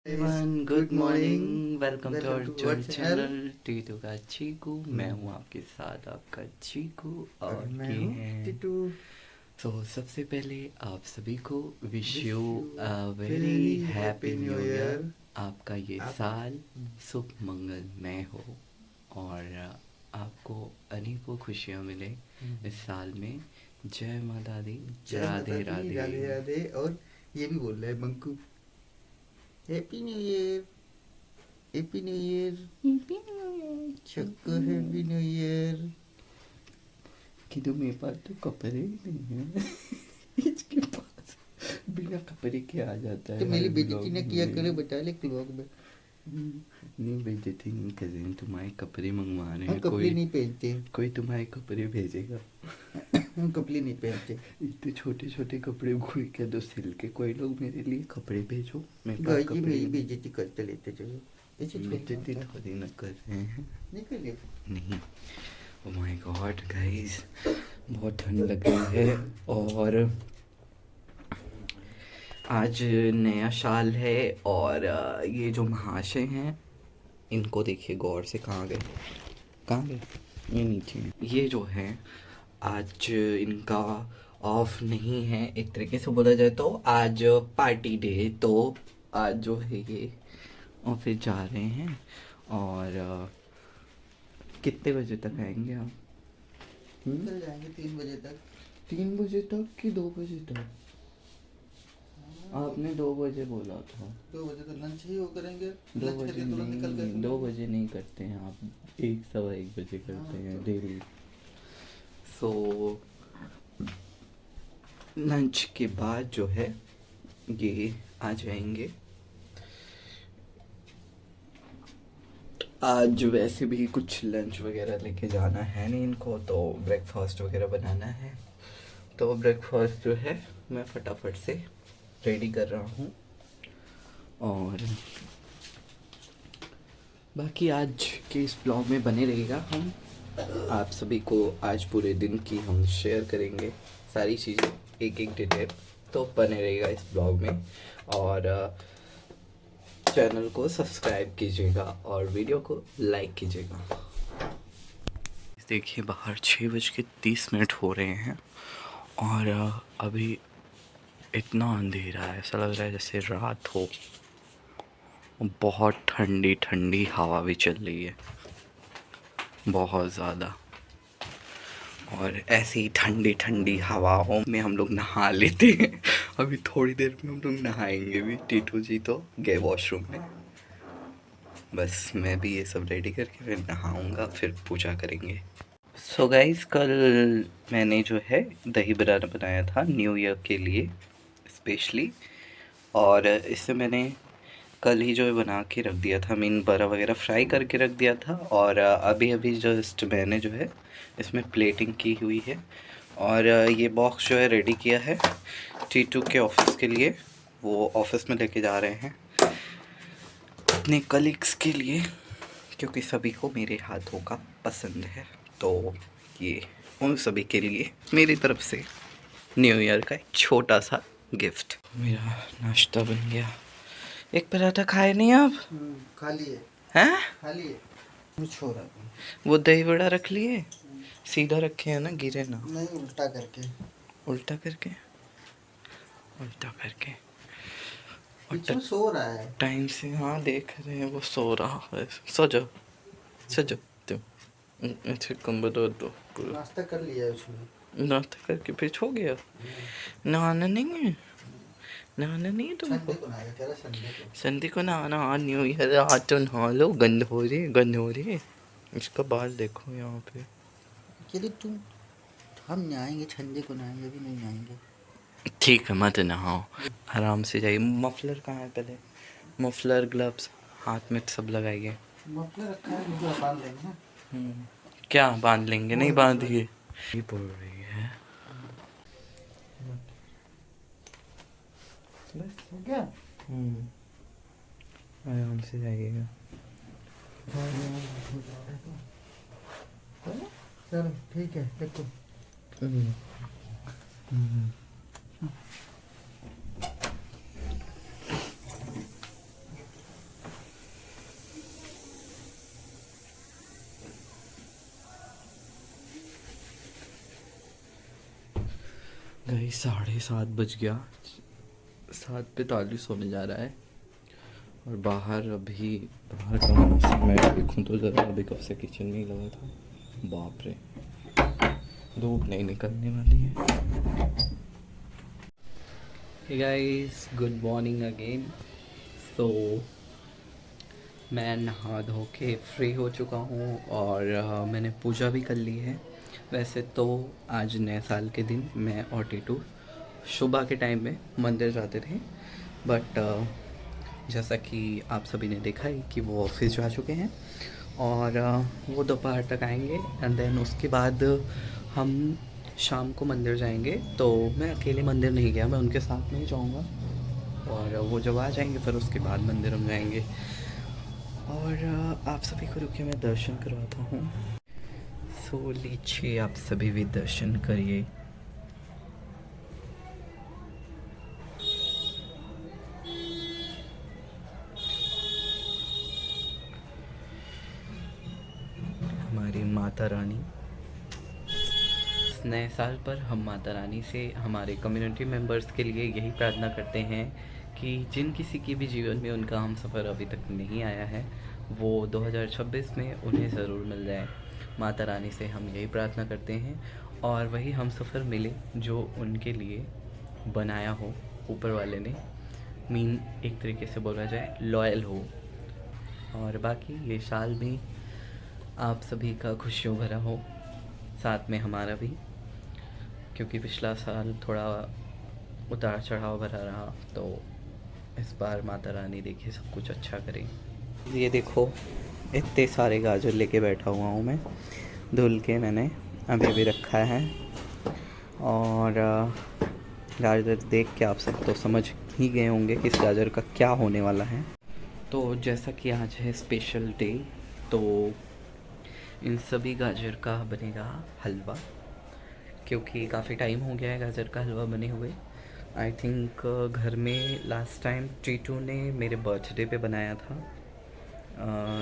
everyone, good morning. Welcome to our channel Titu का चीकू। मैं हूँ आपके साथ आपका चीकू और मैं ये हूँ हैं टिटू। तो सबसे पहले आप सभी को wish you a very very happy happy new new year. year। आपका ये आप- साल शुभ मंगलमय हो और आपको अनेकों खुशियाँ मिले इस साल में। जय माता दी, जय माता राधे दी, राधे राधे। राधे। और ये भी बोल रहा है Banku, happy new year, happy new year, सबको हैप्पी न्यू ईयर। कि तो मेरे पास तो कपड़े ही नहीं है। इसके पास बिना कपड़े के आ जाता है तो मेरी हर बेइज्जती ब्लॉग ने किया करे, में। बता ले ब्लॉग में। नहीं बेइज्जती नहीं करें, तुम्हारे कपड़े मंगवा रहे हम हैं। कपड़े नहीं पहनते, कोई तुम्हारे कपड़े भेजेगा। हम कपड़े नहीं पहनते। इतने छोटे छोटे कपड़े कोई कह दो सिल के। कोई लोग मेरे लिए कपड़े भेजो, मेरे पास भाई जी कपड़े मेरी नहीं। बेइज्जती करते लेते चलो, ऐसे बेइज्जती छोड़ थोड़ी न कर रहे हैं। नहीं कर ले। नहीं। ओह माय गॉड गाइस, बहुत ठंड लग रही है और आज नया साल है और ये जो महाशय हैं इनको देखिए गौर से। कहाँ गए, कहाँ गए? ये नीचे हैं। ये जो हैं आज इनका ऑफ नहीं है, एक तरीके से बोला जाए तो आज पार्टी डे। तो आज जो है ये ऑफिस जा रहे हैं और कितने बजे तक आएंगे आप? चल जाएंगे 3 बजे तक। 3 बजे तक कि 2 बजे तक? आपने 2 बजे बोला था। 2 बजे तो लंच ही वो करेंगे, 2 लंच बजे करके तुरंत निकल नहीं, गए। 2 बजे नहीं करते हैं आप, 1 सवा 1 बजे करते हाँ, हैं तो- डेली। सो लंच के बाद जो है ये आ जाएंगे। आज वैसे भी कुछ लंच वगैरह लेके जाना है नहीं इनको, तो ब्रेकफास्ट वगैरह बनाना है। तो ब्रेकफास्ट जो है मैं फटाफट से रेडी कर रहा हूँ और बाकी आज के इस ब्लॉग में बने रहेगा। हम आप सभी को आज पूरे दिन की हम शेयर करेंगे सारी चीज़ें, एक एक डिटेल। तो बने रहेगा इस ब्लॉग में और चैनल को सब्सक्राइब कीजिएगा और वीडियो को लाइक कीजिएगा। देखिए बाहर 6:30 हो रहे हैं और अभी इतना अंधेरा है, ऐसा लग रहा है जैसे रात हो। बहुत ठंडी ठंडी हवा भी चल रही है, बहुत ज़्यादा। और ऐसी ठंडी ठंडी हवाओं में हम लोग नहा लेते हैं। अभी थोड़ी देर में हम लोग नहाएंगे भी। टीटू जी तो गए वॉशरूम में, बस मैं भी ये सब रेडी करके फिर नहाऊंगा, फिर पूजा करेंगे। सो गाइस, कल मैंने जो है दही बड़ा बनाया था न्यू ईयर के लिए स्पेशली, और इससे मैंने कल ही जो है बना के रख दिया था। मीन बड़ा वगैरह फ्राई करके रख दिया था और अभी अभी जस्ट मैंने जो है इसमें प्लेटिंग की हुई है। और ये बॉक्स जो है रेडी किया है टीटू के ऑफिस के लिए। वो ऑफिस में लेके जा रहे हैं अपने कलीग्स के लिए, क्योंकि सभी को मेरे हाथों का पसंद है। तो ये उन सभी के लिए मेरी तरफ से न्यू ईयर का एक छोटा सा गिफ्ट। मेरा नाश्ता बन गया। एक पराठा खाए नहीं आप? खा लिए, हैं? खा लिए। कुछ हो रहा है वो दही बड़ा रख लिए, सीधा रखे हैं ना, गिरे ना। नहीं, उल्टा करके। उल्टा करके, उल्टा करके। और पीछे में सो रहा है। टाइम से, हाँ देख रहे हैं वो सो रहा है। सो जाओ, सो जाओ तुम। अच्छा कंबल दो दो पूरा। नाश्ता कर लिया है उसने। नाश्ता करके फिर सो गया। नहाना नहीं है, नहाना नहीं है तुमको? संडे को नहाएगा, कह रहा संडे को। संडे को नहाना, आज न्यू ईयर, आज तो नहा लो। गंद हो रही है, गंद हो रही है। इसका बाल देखो यहाँ पे। कह रही तुम, हम नहाएंगे संडे को, नहाएंगे अभी नहीं नहाएंगे। ठीक है मत नहाओ, आराम से जाइए। मफलर कहाँ है पहले? मफलर, ग्लव्स हाथ में सब लगाइए। मफलर रखा है, मुझे बांध लेंगे ना। क्या बांध लेंगे? नहीं बांधिए। ये पड़ रही है। बस हो गया। आराम से जाइएगा। चलो ठीक है, देखो। गई 7:30 बज गया, 7:45 होने जा रहा है। और बाहर का मौसम मैं देखूँ तो ज़रा, अभी कब से किचन में ही लगा था। बाप रे, धूप नहीं निकलने वाली है। Hey guys, good morning again. So मैं नहा धो के फ्री हो चुका हूँ और मैंने पूजा भी कर ली है। वैसे तो आज नए साल के दिन मैं और टीटू सुबह के टाइम में मंदिर जाते थे, बट जैसा कि आप सभी ने देखा है कि वो ऑफिस जा चुके हैं और वो दोपहर तक आएंगे एंड देन उसके बाद हम शाम को मंदिर जाएंगे। तो मैं अकेले मंदिर नहीं गया, मैं उनके साथ में ही जाऊँगा और वो जब आ जाएंगे फिर उसके बाद मंदिर हम जाएंगे। और आप सभी को रुके मैं दर्शन करवाता हूँ। सो लीजिए, आप सभी भी दर्शन करिए। हमारी माता रानी, इस नए साल पर हम माता रानी से हमारे कम्युनिटी मेंबर्स के लिए यही प्रार्थना करते हैं कि जिन किसी की भी जीवन में उनका हम सफ़र अभी तक नहीं आया है, वो 2026 में उन्हें ज़रूर मिल जाए। माता रानी से हम यही प्रार्थना करते हैं और वही हम सफ़र मिले जो उनके लिए बनाया हो ऊपर वाले ने। एक तरीके से बोला जाए लॉयल हो। और बाकी ये साल भी आप सभी का खुशियों भरा हो, साथ में हमारा भी, क्योंकि पिछला साल थोड़ा उतार चढ़ाव भरा रहा। तो इस बार माता रानी देखिए सब कुछ अच्छा करें। ये देखो, इतने सारे गाजर लेके बैठा हुआ हूँ मैं, धुल के मैंने अभी भी रखा है। और गाजर देख के आप सब तो समझ ही गए होंगे कि इस गाजर का क्या होने वाला है। तो जैसा कि आज है स्पेशल डे, तो इन सभी गाजर का बनेगा हलवा, क्योंकि काफ़ी टाइम हो गया है गाजर का हलवा बने हुए। आई थिंक घर में लास्ट टाइम टीटू ने मेरे बर्थडे पे बनाया था,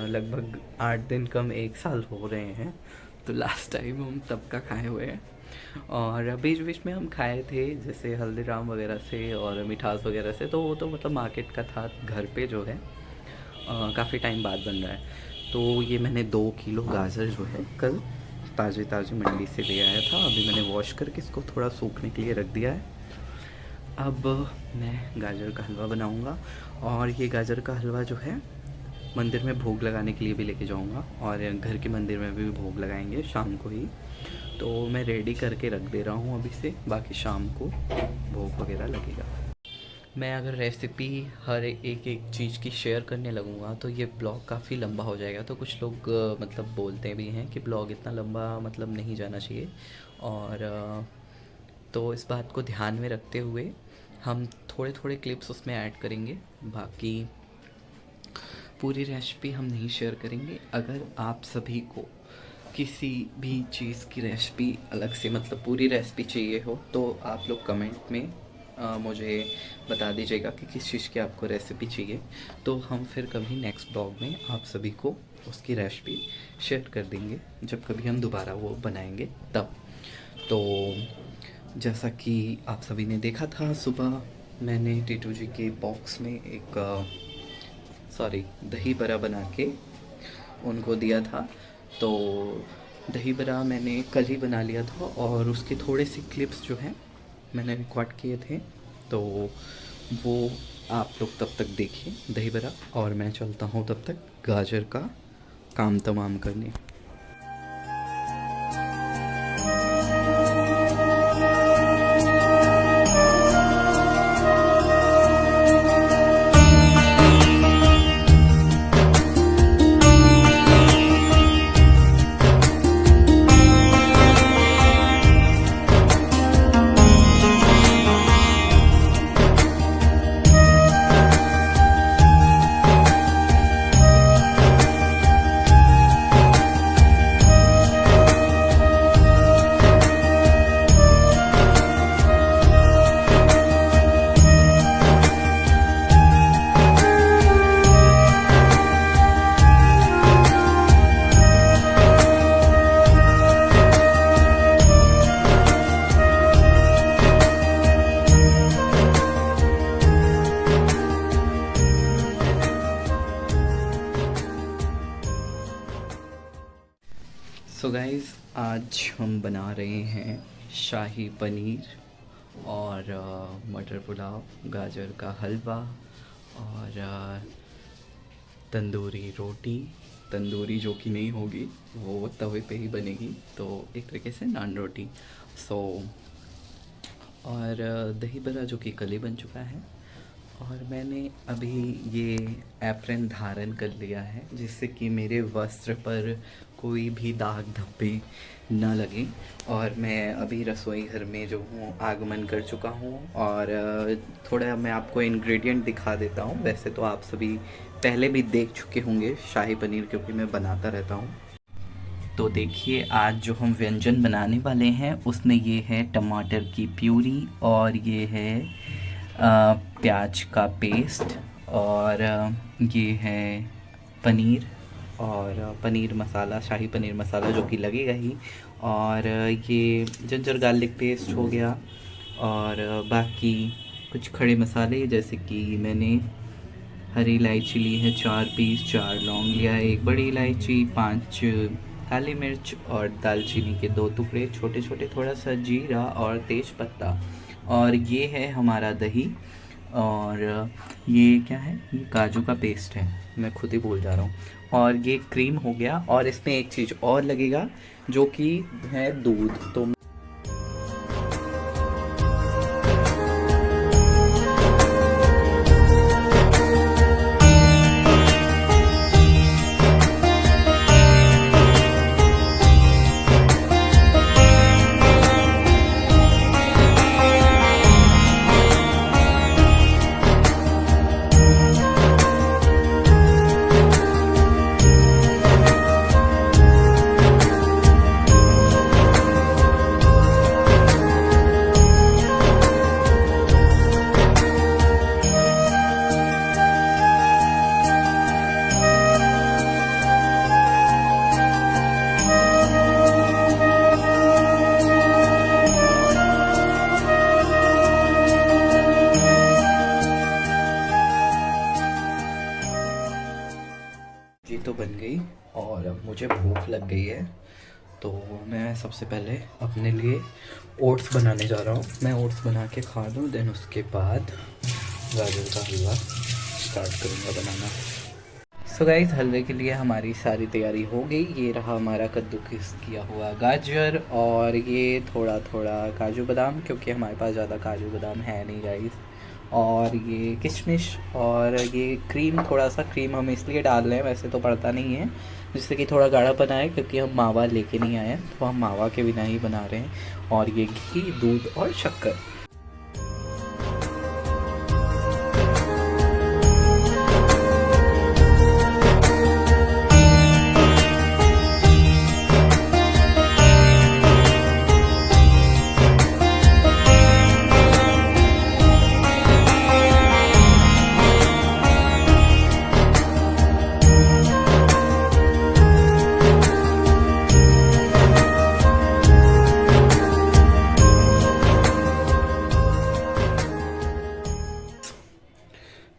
लगभग 8 दिन कम 1 साल हो रहे हैं। तो लास्ट टाइम हम तब का खाए हुए हैं और बीच बीच में हम खाए थे, जैसे हल्दीराम वगैरह से और मिठास वगैरह से। तो वो तो मतलब मार्केट का था, घर पे जो है काफ़ी टाइम बाद बन रहा है। तो ये मैंने 2 किलो गाजर जो है कल ताज़ी मंडी से ले आया था। अभी मैंने वॉश करके इसको थोड़ा सूखने के लिए रख दिया है। अब मैं गाजर का हलवा बनाऊंगा और ये गाजर का हलवा जो है मंदिर में भोग लगाने के लिए भी लेके जाऊंगा और घर के मंदिर में भी भोग लगाएंगे शाम को ही। तो मैं रेडी करके रख दे रहा हूँ अभी से, बाकी शाम को भोग वगैरह लगेगा। मैं अगर रेसिपी हर एक चीज़ की शेयर करने लगूँगा तो ये ब्लॉग काफ़ी लंबा हो जाएगा। तो कुछ लोग मतलब बोलते भी हैं कि ब्लॉग इतना लंबा मतलब नहीं जाना चाहिए। और तो इस बात को ध्यान में रखते हुए हम थोड़े थोड़े क्लिप्स उसमें ऐड करेंगे, बाकी पूरी रेसिपी हम नहीं शेयर करेंगे। अगर आप सभी को किसी भी चीज़ की रेसिपी अलग से मतलब पूरी रेसिपी चाहिए हो तो आप लोग कमेंट में मुझे बता दीजिएगा कि किस चीज़ की आपको रेसिपी चाहिए। तो हम फिर कभी नेक्स्ट ब्लॉग में आप सभी को उसकी रेसिपी शेयर कर देंगे, जब कभी हम दोबारा वो बनाएंगे तब। तो जैसा कि आप सभी ने देखा था, सुबह मैंने टीटू जी के बॉक्स में एक दही बड़ा बना के उनको दिया था। तो दही बड़ा मैंने कल ही बना लिया था और उसके थोड़े से क्लिप्स जो हैं मैंने रिकॉर्ड किए थे, तो वो आप लोग तब तक देखिए दही बड़ा, और मैं चलता हूँ तब तक गाजर का काम तमाम करने। सो गाइस, आज हम बना रहे हैं शाही पनीर और मटर पुलाव, गाजर का हलवा और तंदूरी रोटी। तंदूरी जो कि नहीं होगी, वो तवे पे ही बनेगी, तो एक तरीके से नान रोटी। सो और दही बड़ा जो कि कल ही बन चुका है। और मैंने अभी ये एप्रन धारण कर लिया है, जिससे कि मेरे वस्त्र पर कोई भी दाग धब्बे न लगे। और मैं अभी रसोई घर में जो हूँ आगमन कर चुका हूँ। और थोड़ा मैं आपको इंग्रेडिएंट दिखा देता हूँ। वैसे तो आप सभी पहले भी देख चुके होंगे शाही पनीर, क्योंकि मैं बनाता रहता हूँ। तो देखिए, आज जो हम व्यंजन बनाने वाले हैं उसमें ये है टमाटर की प्यूरी, और ये है प्याज का पेस्ट, और ये है पनीर, और पनीर मसाला, शाही पनीर मसाला जो कि लगेगा ही। और ये जिंजर गार्लिक पेस्ट हो गया, और बाकी कुछ खड़े मसाले, जैसे कि मैंने हरी इलायची ली है 4 पीस, 4 लौंग लिया है, 1 बड़ी इलायची, 5 काली मिर्च और दालचीनी के 2 टुकड़े छोटे छोटे, थोड़ा सा जीरा और तेज पत्ता। और ये है हमारा दही, और ये क्या है, ये काजू का पेस्ट है, मैं खुद ही भूल जा रहा हूँ। और ये क्रीम हो गया, और इसमें एक चीज़ और लगेगा जो कि है दूध। तो जी तो बन गई, और अब मुझे भूख लग गई है। तो मैं सबसे पहले अपने लिए ओट्स बनाने जा रहा हूँ। मैं ओट्स बना के खा लूँ, देन उसके बाद गाजर का हलवा स्टार्ट करूँगा बनाना। सो गाइस, हलवे के लिए हमारी सारी तैयारी हो गई। ये रहा हमारा कद्दूकस किया हुआ गाजर, और ये थोड़ा थोड़ा काजू बादाम, क्योंकि हमारे पास ज़्यादा काजू बादाम है नहीं गाइस। और ये किशमिश, और ये क्रीम, थोड़ा सा क्रीम हम इसलिए डाल रहे हैं, वैसे तो पड़ता नहीं है, जिससे कि थोड़ा गाढ़ापन आए, क्योंकि हम मावा लेके नहीं आए हैं, तो हम मावा के बिना ही बना रहे हैं। और ये घी, दूध और शक्कर।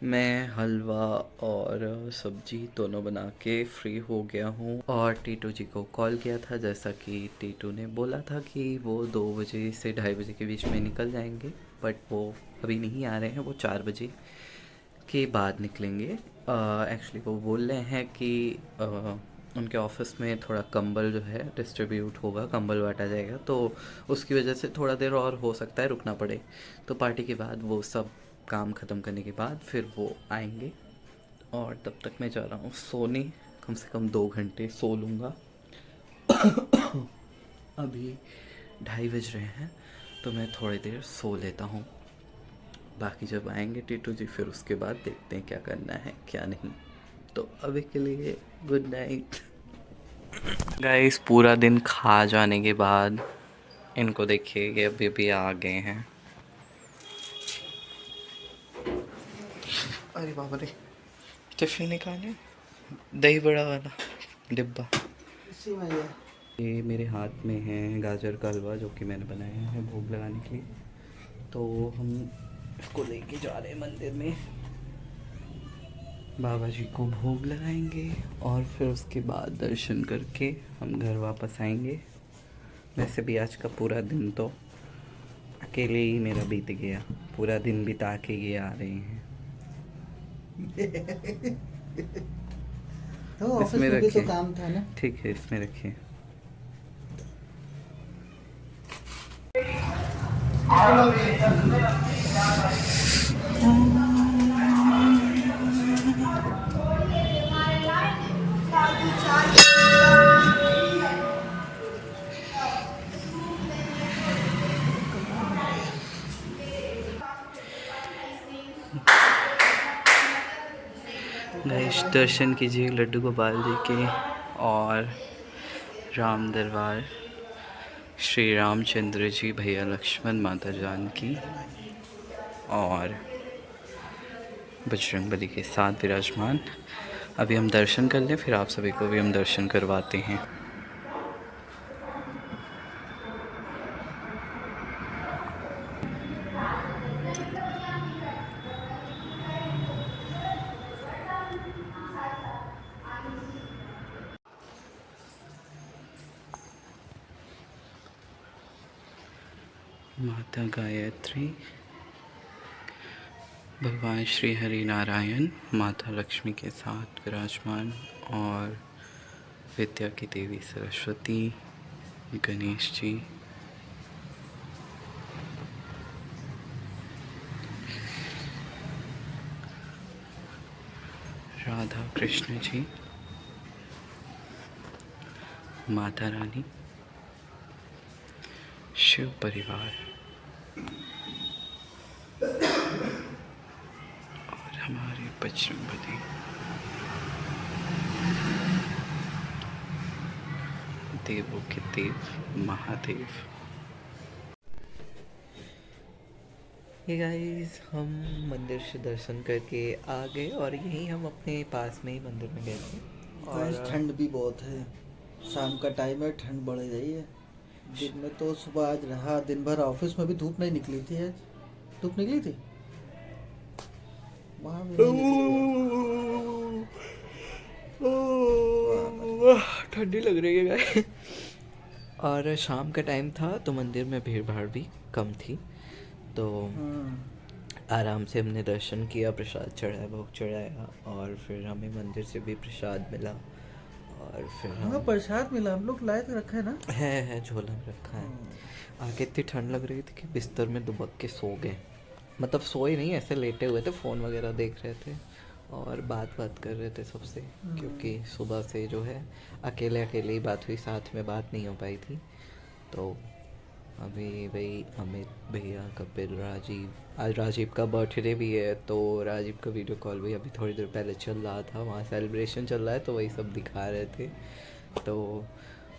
मैं हलवा और सब्जी दोनों बना के फ्री हो गया हूँ, और टीटू जी को कॉल किया था, जैसा कि टीटू ने बोला था कि वो 2 बजे से 2:30 बजे के बीच में निकल जाएंगे, बट वो अभी नहीं आ रहे हैं, वो 4 बजे के बाद निकलेंगे। एक्चुअली वो बोल रहे हैं कि उनके ऑफिस में थोड़ा कंबल जो है डिस्ट्रीब्यूट होगा, कंबल बांटा जाएगा, तो उसकी वजह से थोड़ा देर और हो सकता है रुकना पड़े। तो पार्टी के बाद, वो सब काम ख़त्म करने के बाद फिर वो आएंगे, और तब तक मैं जा रहा हूँ सोने। कम से कम 2 घंटे सो लूँगा। अभी 2:30 बज रहे हैं, तो मैं थोड़ी देर सो लेता हूँ। बाकी जब आएंगे टीटू जी, फिर उसके बाद देखते हैं क्या करना है क्या नहीं। तो अभी के लिए गुड नाइट गाइस। पूरा दिन खा जाने के बाद इनको देखिए, ये अभी भी आ गए हैं। अरे बाबा रे, टिफिन निकाले, दही बड़ा वाला डिब्बा। ये मेरे हाथ में है गाजर का हलवा, जो कि मैंने बनाया है भोग लगाने के लिए। तो हम इसको लेके जा रहे हैं मंदिर में। बाबा जी को भोग लगाएंगे और फिर उसके बाद दर्शन करके हम घर वापस आएंगे। वैसे भी आज का पूरा दिन तो अकेले ही मेरा बीत गया, पूरा दिन बिता के ये आ रहे हैं। तो ऑफिस इसमें में भी तो रखें। काम था ना। ठीक है, इसमें रखिए। गणेश दर्शन कीजिए लड्डू गोपाल जी के और राम दरबार, श्री रामचंद्र जी, भैया लक्ष्मण, माता जानकी और बजरंगबली के साथ विराजमान। अभी हम दर्शन कर लें, फिर आप सभी को भी हम दर्शन करवाते हैं। माता गायत्री, भगवान श्री हरि नारायण माता लक्ष्मी के साथ विराजमान और विद्या की देवी सरस्वती, गणेश जी, राधा कृष्ण जी, माता रानी, शिव परिवार और हमारे बजरंगबली। देवों के देव महादेव। हे गाइस, हम मंदिर से दर्शन करके आ गए और यहीं हम अपने पास में ही मंदिर में गए थे। गाइस ठंड भी बहुत है, शाम का टाइम है, ठंड बढ़ रही है। दिन में तो सुबह आज रहा, दिन भर ऑफिस में भी धूप नहीं निकली थी। आज धूप निकली थी वहाँ भी नहीं निकली। ठंडी लग रही है गाइस। और शाम का टाइम था तो मंदिर में भीड़ भाड़ भी कम थी, तो आराम से हमने दर्शन किया, प्रसाद चढ़ाया, भोग चढ़ाया और फिर हमें मंदिर से भी प्रसाद मिला। और फिर हाँ प्रसाद मिला, हम लोग लाए तो रखा है ना। है झोला में रखा है। आगे इतनी ठंड लग रही थी कि बिस्तर में दुबक के सो गए, मतलब सोए नहीं, ऐसे लेटे हुए थे, फ़ोन वगैरह देख रहे थे और बात कर रहे थे सबसे, क्योंकि सुबह से जो है अकेले ही बात हुई, साथ में बात नहीं हो पाई थी। तो अभी भाई अमित भैया, कपिल, राजीव, आज राजीव का बर्थडे भी है, तो राजीव का वीडियो कॉल भी अभी थोड़ी देर पहले चल रहा था, वहाँ सेलिब्रेशन चल रहा है तो वही सब दिखा रहे थे। तो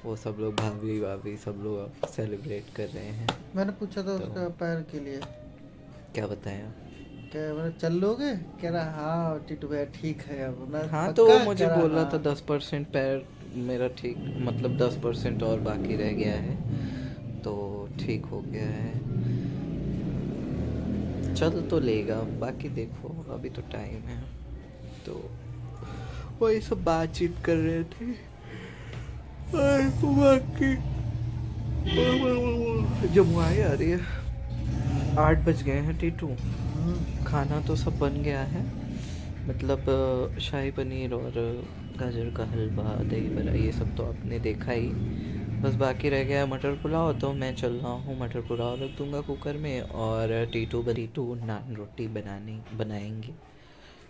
वो सब लोग भाभी सब लोग सेलिब्रेट कर रहे हैं। मैंने पूछा था तो उसका पैर के लिए, क्या बताया? क्या मैंने चल लोगे, कह रहा हाँ टिटू भैया ठीक है। अब मैं हाँ, तो पक्का वो मुझे कह बोल रहा हाँ। था 10% पैर मेरा ठीक, मतलब 10% और बाकी रह गया है, तो ठीक हो गया है, चल तो लेगा, बाकी देखो अभी तो टाइम है। तो वही सब बातचीत कर रहे थे और बाकी जमुआई आ रही है। 8 बज गए हैं टीटू। खाना तो सब बन गया है, मतलब शाही पनीर और गाजर का हलवा, दही बड़ा, ये सब तो आपने देखा ही। बस बाकी रह गया मटर पुलाव, तो मैं चल रहा हूँ मटर पुलाव रख दूँगा कुकर में और टीटू नान रोटी बनाएंगे।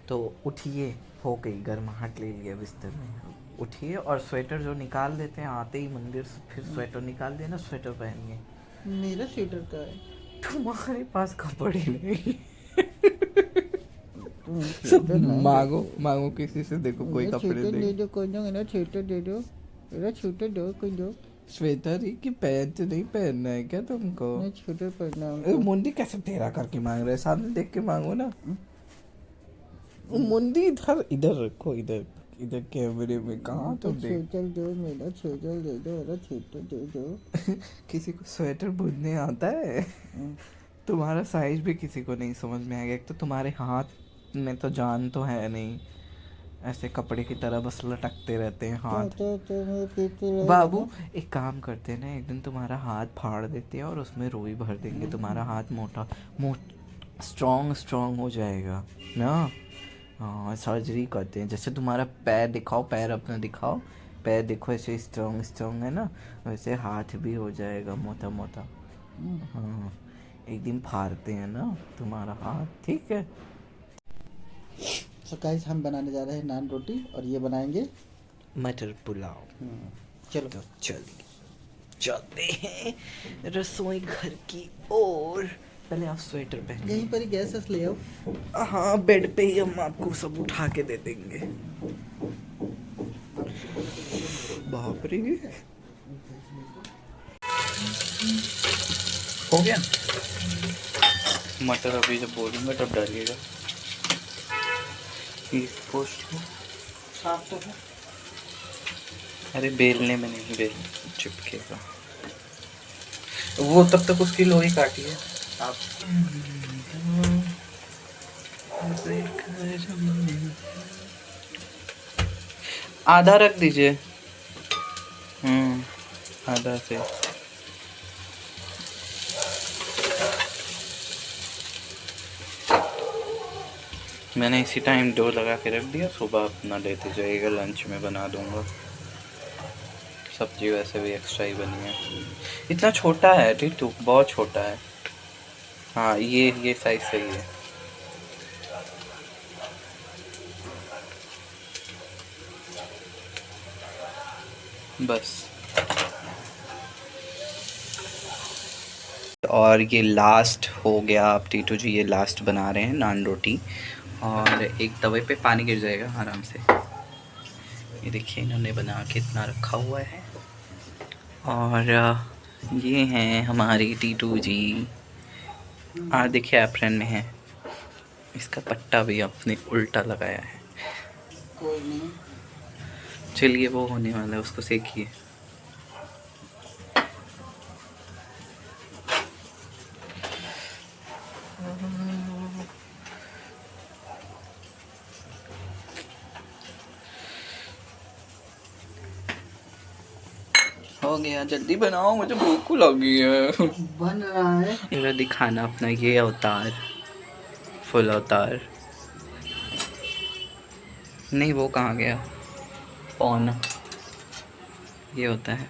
तो उठिए, हो गई, गर्माहट ले लिया बिस्तर में, उठिए और स्वेटर जो निकाल देते हैं आते ही मंदिर से, फिर स्वेटर निकाल देना, स्वेटर पहनिए। मेरा स्वेटर का है, तुम्हारे पास कपड़े नहीं। तुम सब स्वेटर नहीं मांगो देते। मांगो किसी से, देखो कोई मेरा कपड़े स्वेटर दे दे। दो, कोई दो, मेरा स्वेटर दे दो, मेरा स्वेटर दो, कोई दो। स्वेटर ही कि पैंट नहीं पहनना है क्या तुमको? मैं स्वेटर पहनना है ए, उनको। मुंडी कैसे तेरा करके मांग रहे, सामने देख के मांगो ना। मुंडी इधर इधर रखो, इधर इधर कैमरे में, कहाँ तो तुम देख। स्वेटर दो, मेरा स्वेटर दे दो, मेरा स्वेटर दे दो। किसी को स्वेटर बुनने आता है? तुम्हारा साइज भी किसी को नहीं समझ में आएगा, एक तो तुम्हारे हाथ में तो जान तो है नहीं, ऐसे कपड़े की तरह बस लटकते रहते हैं हाथ। मैं पीती रह बाबू एक काम करते हैं ना, एक दिन तुम्हारा हाथ फाड़ देते हैं और उसमें रुई भर देंगे, तुम्हारा हाथ मोटा स्ट्रॉन्ग हो जाएगा ना। हाँ सर्जरी करते हैं, जैसे तुम्हारा पैर दिखाओ, पैर अपना दिखाओ, पैर देखो ऐसे स्ट्रॉन्ग है ना, वैसे हाथ भी हो जाएगा मोटा मोटा। हाँ एक दिन फाड़ते हैं ना तुम्हारा हाथ, ठीक है। तो गाइस हम बनाने जा रहे हैं नान रोटी और ये बनाएंगे मटर पुलाव। चलो तो चलिए चलते हैं रसोई घर की ओर। पहले आप स्वेटर पहनिए। यहीं पर ही गैस ले आओ। हाँ बेड पे ही हम आपको सब उठा के दे देंगे। बाप रे हो गया। मटर अभी जब बोलूँगा तब डालिएगा। पोस्ट साफ तो है। अरे बेलने में नहीं, बेल चिपकेगा वो, तब तक उसकी लोई काटिए आप। आधा रख दीजिए। आधा से मैंने इसी टाइम डो लगा के रख दिया, सुबह अपना लेते जाइएगा, लंच में बना दूंगा। सब्जी वैसे भी एक्स्ट्रा ही बनी है। इतना छोटा है टीटू, बहुत छोटा है। हाँ ये साइज सही है। बस। और ये लास्ट हो गया। आप टीटू जी ये लास्ट बना रहे हैं नान रोटी, और एक तवे पे पानी गिर जाएगा आराम से। ये देखिए इन्होंने बना के इतना रखा हुआ है। और ये हैं हमारी टीटू जी। देखिए एप्रन में है, इसका पट्टा भी अपने उल्टा लगाया है। कोई नहीं। चलिए वो होने वाला है, उसको सेकिए। हो गया, जल्दी बनाओ, मुझे भूख लगी है। बन रहा है। मेरा दिखाना अपना ये अवतार, फुल अवतार। नहीं वो कहाँ गया, पौन ये होता है।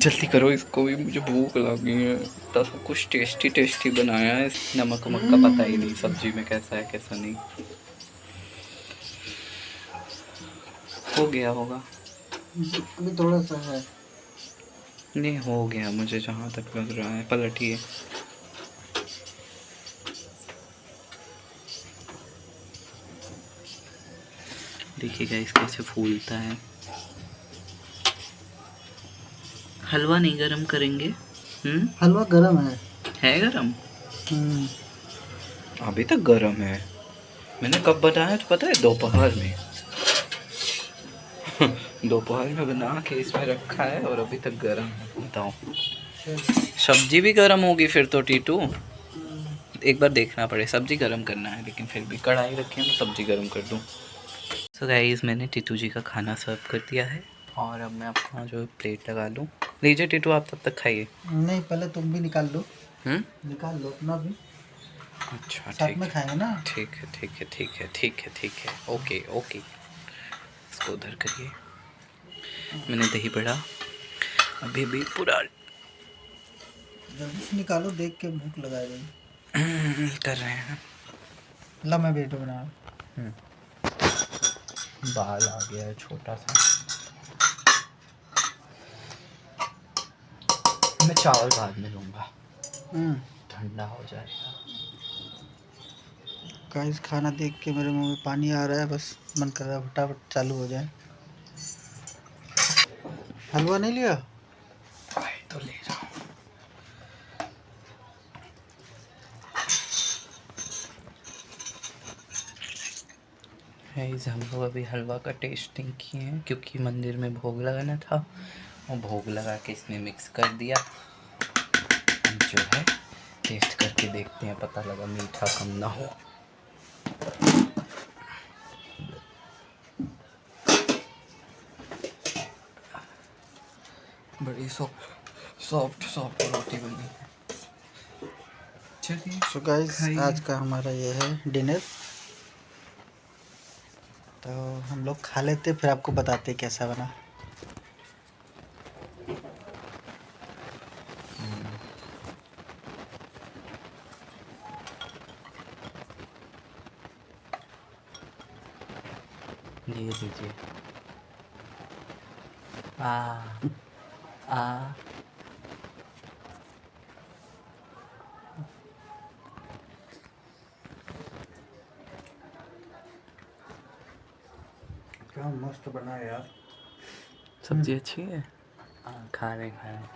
जल्दी करो इसको भी, मुझे भूख लगी है। तो सब कुछ टेस्टी टेस्टी बनाया है, नमक वमक का पता ही नहीं सब्जी में कैसा है कैसा नहीं। हो गया होगा, अभी थोड़ा सा है। नहीं हो गया मुझे जहाँ तक लग रहा है। पलटिए। देखिए गाइस कैसे फूलता है। हलवा नहीं गरम करेंगे? हलवा गरम है गरम? है। अभी तक गरम है। मैंने कब बनाया तो पता है, दोपहर में। दोपहर में बना के इसमें रखा है और अभी तक गरम है। बताओ सब्जी भी गरम होगी फिर तो टीटू। एक बार देखना पड़े, सब्जी गरम करना है लेकिन फिर भी कढ़ाई रखी है, मैं सब्जी गरम कर दूँ। सो गाइस मैंने टीटू जी का खाना सर्व कर दिया है और अब मैं अपना जो प्लेट लगा लूँ। लीजिए टीटू आप तब तक खाइए। नहीं पहले तुम भी निकाल लो। निकाल लो अपना भी। अच्छा साथ ठीक में है, खाएंगे ना। ठीक है ठीक है ठीक है ठीक है ठीक है, ओके ओके। इसको उधर करिए। मैंने दही बड़ा अभी भी पूरा जल्दी से निकालो, देख के भूख लगा रही। कर रहे हैं। ला मैं वीडियो बना। बाल आ गया है छोटा सा। मैं चावल बाद में लूँगा, ठंडा हो जाएगा। गाइस खाना देख के मेरे मुंह में पानी आ रहा है, बस मन कर रहा है फटाफट चालू हो जाए। हलवा नहीं लिया? तो ले रहा हूँ। हम लोग अभी हलवा का टेस्टिंग किए हैं क्योंकि मंदिर में भोग लगाना था, और भोग लगा के इसमें मिक्स कर दिया। जो है देखते हैं, पता लगा मीठा कम ना हो। बड़ी सॉफ्ट रोटी बनी है। चलिए सो गाइस, खाइए। आज का हमारा ये है डिनर। तो हम लोग खा लेते, फिर आपको बताते कैसा बना। ये लीजिए। आ आ क्या मस्त बना है यार। सब्जी अच्छी है। हाँ, खा रहे हैं।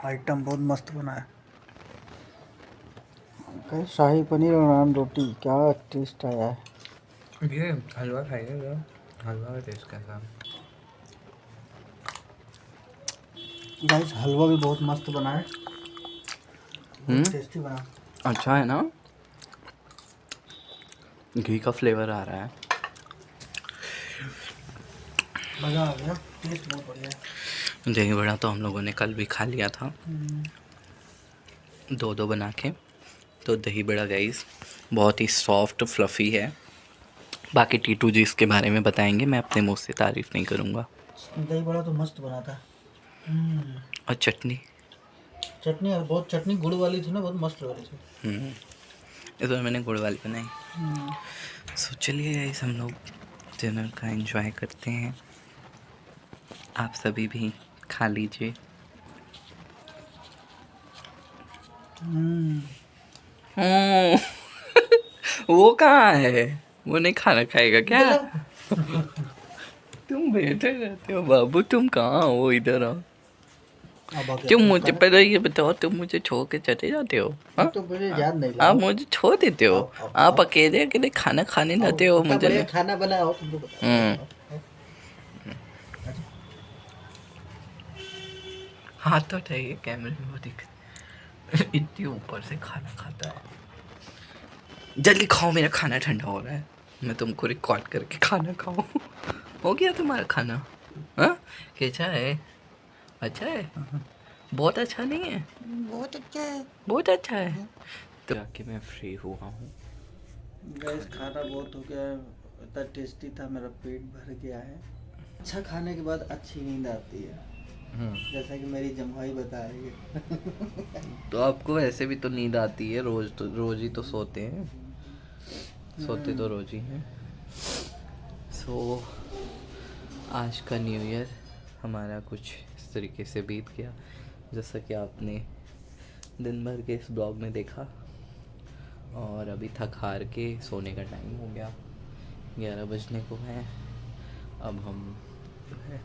आइटम बहुत मस्त बना है। कहीं शाही पनीर और नान रोटी, क्या टेस्ट आया है। ये हलवा खाइएगा, हलवा का टेस्ट कैसा है? गाइस, हलवा भी बहुत मस्त बना है, बहुत टेस्टी बना। अच्छा है ना, घी का फ्लेवर आ रहा है। मज़ा आ गया, टेस्ट बहुत बढ़िया है। दही बड़ा तो हम लोगों ने कल भी खा लिया था, दो दो बना के। तो दही बड़ा गाइस बहुत ही सॉफ्ट फ्लफ़ी है। बाकी टीटू जी इसके बारे में बताएंगे, मैं अपने मुंह से तारीफ़ नहीं करूँगा। दही बड़ा तो मस्त बना था। और चटनी, चटनी, और बहुत चटनी गुड़ वाली थी ना, बहुत मस्त लग रही थी। इस बार मैंने गुड़ वाली बनाई। सो चलिए गाइस, हम लोग डिनर का एंजॉय करते हैं। आप सभी भी खा लीजिए। वो कहाँ है? वो नहीं खाना खाएगा क्या? तुम बैठे रहते हो बाबू, तुम कहाँ हो? इधर आओ। तुम मुझे पहले ये बताओ, तुम मुझे छोड़ के चले जाते हो? हाँ, तो मुझे याद नहीं आप लगा। मुझे छोड़ देते हो। आप अकेले अकेले खाना खाने जाते हो, मुझे बढ़िया नहीं। खाना बनाया हो तुमको बता। हाथ तो उठाइए, कैमरे में वो दिख इतनी ऊपर से खाना खाता है। जल्दी खाओ, मेरा खाना ठंडा हो रहा है। मैं तुमको रिकॉर्ड करके खाना खाऊं। हो गया तुम्हारा खाना? हाँ, कैसा है? अच्छा है? बहुत अच्छा नहीं है? बहुत अच्छा है। बहुत अच्छा है। तो जाके मैं फ्री हुआ हूँ। गैस खाना बहुत हो गया है, इतना टेस्टी था, मेरा पेट भर गया है। अच्छा खाने के बाद अच्छी नींद आती है, जैसा कि मेरी जम्हाई बता रही है। तो आपको वैसे भी तो नींद आती है, रोज ही तो सोते हैं। सोते तो रोज ही हैं। सो आज का न्यू ईयर हमारा कुछ इस तरीके से बीत गया, जैसा कि आपने दिन भर के इस ब्लॉग में देखा। और अभी थक हार के सोने का टाइम हो गया, 11 बजने को है। अब हम जो है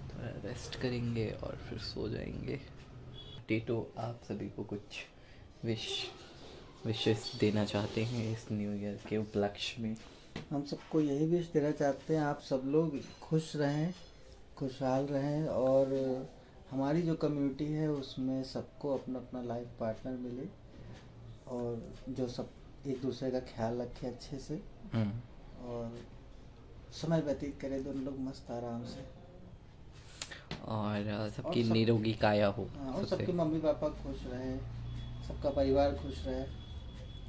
थोड़ा रेस्ट करेंगे और फिर सो जाएंगे। टीटू, आप सभी को कुछ विशेस देना चाहते हैं इस न्यू ईयर के उपलक्ष्य में? हम सबको यही विश देना चाहते हैं, आप सब लोग खुश रहें, खुशहाल रहें, और हमारी जो कम्युनिटी है उसमें सबको अपना अपना लाइफ पार्टनर मिले, और जो सब एक दूसरे का ख्याल रखें अच्छे से, और समय व्यतीत करें दोनों लोग मस्त आराम से। और सबकी और सब निरोगी काया हो। और सबसे सबके मम्मी पापा खुश रहें, सबका परिवार खुश रहे,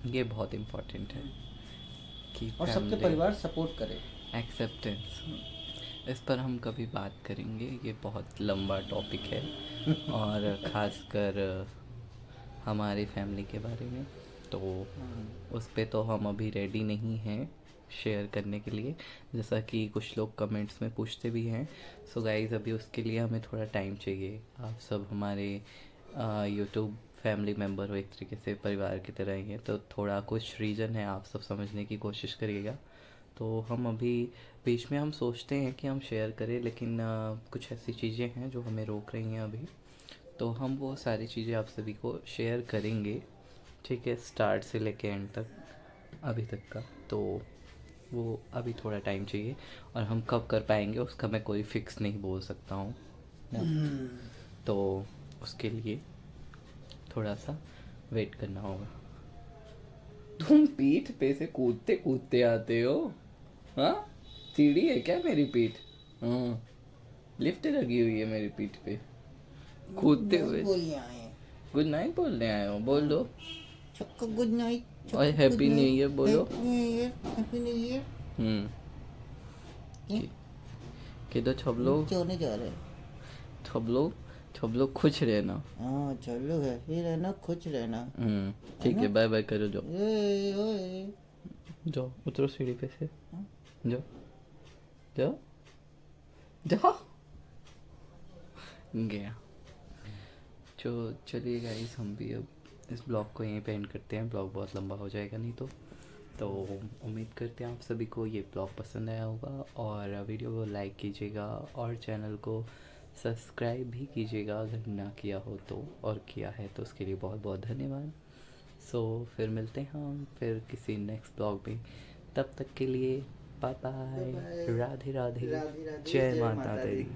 ये बहुत इम्पोर्टेंट है कि और सबके फैमिली परिवार सपोर्ट करे। एक्सेप्टेंस, इस पर हम कभी बात करेंगे, ये बहुत लंबा टॉपिक है। और ख़ासकर हमारी फैमिली के बारे में, तो उस पे तो हम अभी रेडी नहीं हैं शेयर करने के लिए, जैसा कि कुछ लोग कमेंट्स में पूछते भी हैं। सो गाइज़, अभी उसके लिए हमें थोड़ा टाइम चाहिए। आप सब हमारे यूट्यूब फैमिली मेम्बर हो, एक तरीके से परिवार की तरह ही है, तो थोड़ा कुछ रीज़न है, आप सब समझने की कोशिश करिएगा। तो हम अभी बीच में हम सोचते हैं कि हम शेयर करें, लेकिन कुछ ऐसी चीज़ें हैं जो हमें रोक रही हैं अभी। तो हम वो सारी चीज़ें आप सभी को शेयर करेंगे, ठीक है, स्टार्ट से लेके एंड तक, अभी तक का। तो वो अभी थोड़ा टाइम चाहिए, और हम कब कर पाएंगे उसका मैं कोई फिक्स नहीं बोल सकता हूँ ना। तो उसके लिए थोड़ा सा वेट करना होगा। तुम पीठ पे से कूदते कूदते आते हो, हाँ? सीढ़ी है क्या मेरी पीठ? हाँ, लिफ्ट लगी हुई है मेरी पीठ पे, कूदते हुए। बोलने आए हैं। गुड नाइट बोलने आए हो, बोल दो। सबको गुड नाइट। और हैप्पी न्यू ईयर बोलो। Happy new year. हम्म। कि तो सब लोग, सोने जा रहे हैं। सब लोग, सब लोग खुश रहना। हाँ चलो है, ये रहना, खुश रहना। ठीक है, बाय बाय करो, जाओ ओए ओए। जाओ, उतरो सीढ़ी पे से, जाओ जाओ जाओ। गया। तो चलिए गाइस, हम भी अब इस ब्लॉग को यहीं पे एंड करते हैं। ब्लॉग बहुत लंबा हो जाएगा नहीं तो उम्मीद करते हैं आप सभी को ये ब्लॉग पसंद आया होगा, और वीडियो को लाइक कीजिएगा और चैनल को सब्सक्राइब भी कीजिएगा अगर ना किया हो तो, और किया है तो उसके लिए बहुत बहुत धन्यवाद। सो फिर मिलते हैं हम फिर किसी नेक्स्ट ब्लॉग में, तब तक के लिए बाय बाय, राधे राधे, राधे राधे, जय माता दी।